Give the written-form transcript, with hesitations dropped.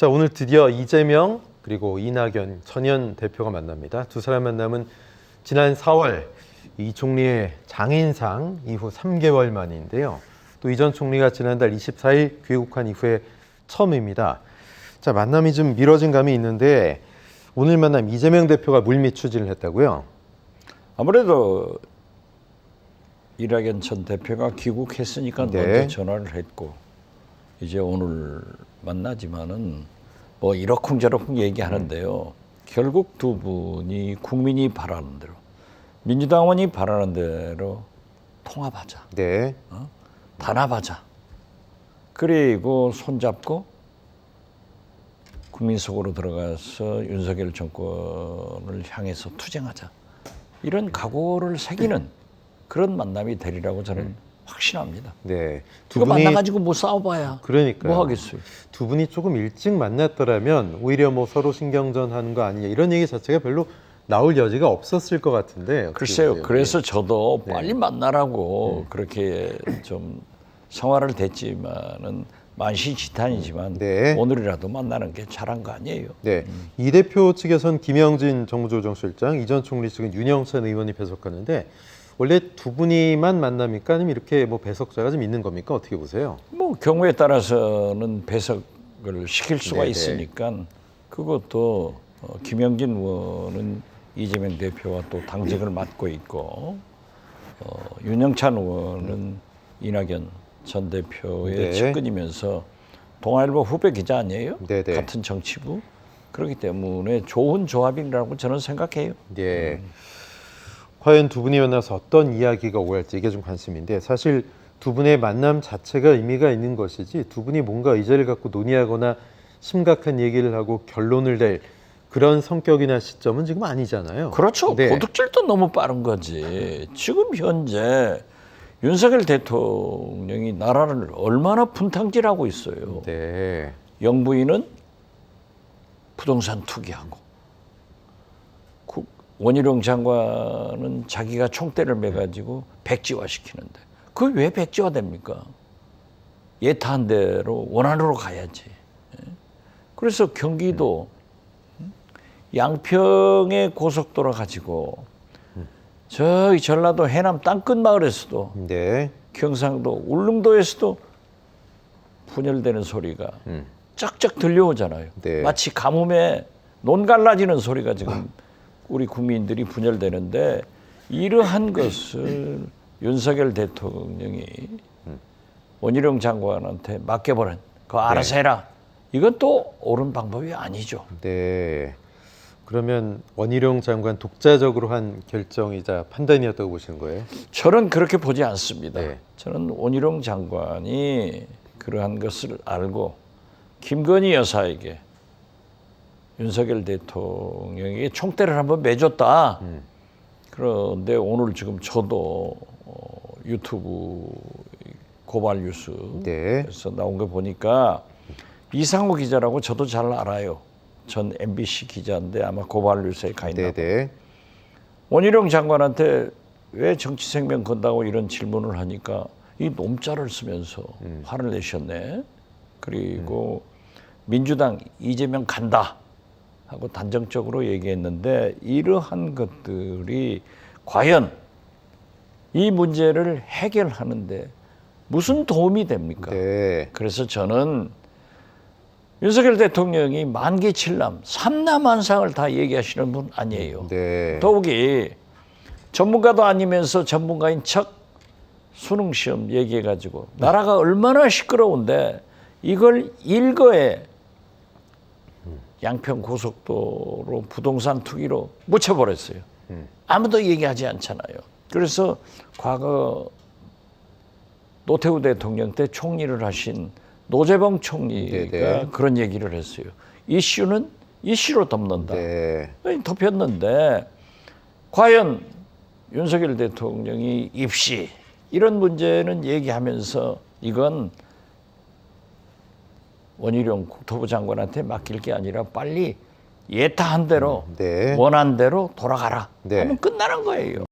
자, 오늘 드디어 이재명 그리고 이낙연 전현 대표가 만납니다. 두 사람 만남은 지난 4월 이 총리의 장인상 이후 3개월 만인데요. 또 이 전 총리가 지난달 24일 귀국한 이후에 처음입니다. 자, 만남이 좀 미뤄진 감이 있는데 오늘 만남 이재명 대표가 물밑 추진을 했다고요? 아무래도 이낙연 전 대표가 귀국했으니까 네. 먼저 전화를 했고 이제 오늘 만나지만은 뭐 이러쿵저러쿵 얘기하는데요. 결국 두 분이 국민이 바라는 대로 민주당원이 바라는 대로 통합하자. 네. 단합하자. 그리고 손잡고 국민 속으로 들어가서 윤석열 정권을 향해서 투쟁하자. 이런 각오를 새기는 그런 만남이 되리라고 저는 확신합니다. 네. 두 분이 만나가지고 뭐 싸워봐야 그러니까요. 뭐 하겠어요. 두 분이 조금 일찍 만났더라면 오히려 뭐 서로 신경전 하는 거 아니냐 이런 얘기 자체가 별로 나올 여지가 없었을 것 같은데. 글쎄요. 보세요? 그래서 저도 네. 빨리 만나라고 그렇게 좀 성화를 댔지만은 만시지탄이지만 네. 오늘이라도 만나는 게 잘한 거 아니에요. 네. 이 대표 측에선 김영진 정무조정실장, 이 전 총리 측은 윤영찬 의원이 배석하는데 원래 두 분이만 만납니까? 아니면 이렇게 뭐 배석자가 좀 있는 겁니까? 어떻게 보세요? 뭐 경우에 따라서는 배석을 시킬 수가 네네. 있으니까 그것도 김영진 의원은 이재명 대표와 또 당직을 맡고 있고 윤영찬 의원은 이낙연 전 대표의 네. 측근이면서 동아일보 후배 기자 아니에요? 네네. 같은 정치부. 그렇기 때문에 좋은 조합이라고 저는 생각해요. 예. 과연 두 분이 만나서 어떤 이야기가 오갈지 이게 좀 관심인데 사실 두 분의 만남 자체가 의미가 있는 것이지 두 분이 뭔가 의제를 갖고 논의하거나 심각한 얘기를 하고 결론을 낼 그런 성격이나 시점은 지금 아니잖아요. 그렇죠. 네. 도둑질도 너무 빠른 거지. 지금 현재 윤석열 대통령이 나라를 얼마나 분탕질하고 있어요. 네. 영부인은 부동산 투기하고 원희룡 장관은 자기가 총대를 매가지고 백지화시키는데 그게 왜 백지화됩니까? 예타한 대로 원안으로 가야지. 그래서 경기도 양평의 고속도로 가지고 저기 전라도 해남 땅끝 마을에서도 네. 경상도 울릉도에서도 분열되는 소리가 쫙쫙 들려오잖아요. 네. 마치 가뭄에 논 갈라지는 소리가 지금 우리 국민들이 분열되는데 이러한 것을 윤석열 대통령이 원희룡 장관한테 맡겨버린 그거 알아서 해라. 이건 또 옳은 방법이 아니죠. 네. 그러면 원희룡 장관 독자적으로 한 결정이자 판단이었다고 보시는 거예요? 저는 그렇게 보지 않습니다. 네. 저는 원희룡 장관이 그러한 것을 알고 김건희 여사에게 윤석열 대통령에게 총대를 한번 매줬다. 그런데 오늘 지금 저도 유튜브 고발 뉴스에서 네. 나온 거 보니까 이상호 기자라고 저도 잘 알아요. 전 MBC 기자인데 아마 고발 뉴스에 가 있나 봐요. 네네. 원희룡 장관한테 왜 정치 생명 건다고 이런 질문을 하니까 이 놈자를 쓰면서 화를 내셨네. 그리고 민주당 이재명 간다 하고 단정적으로 얘기했는데 이러한 것들이 과연 이 문제를 해결하는데 무슨 도움이 됩니까? 네. 그래서 저는 윤석열 대통령이 만기칠남, 삼남한상을 다 얘기하시는 분 아니에요. 네. 더욱이 전문가도 아니면서 전문가인 척 수능시험 얘기해가지고 나라가 얼마나 시끄러운데 이걸 일거에 양평 고속도로 부동산 투기로 묻혀버렸어요. 아무도 얘기하지 않잖아요. 그래서 과거 노태우 대통령 때 총리를 하신 노재봉 총리가 네네. 그런 얘기를 했어요. 이슈는 이슈로 덮는다. 네. 덮였는데 과연 윤석열 대통령이 입시 이런 문제는 얘기하면서 이건 원희룡 국토부 장관한테 맡길 게 아니라 빨리 예타한 대로 네. 원한 대로 돌아가라 네. 하면 끝나는 거예요.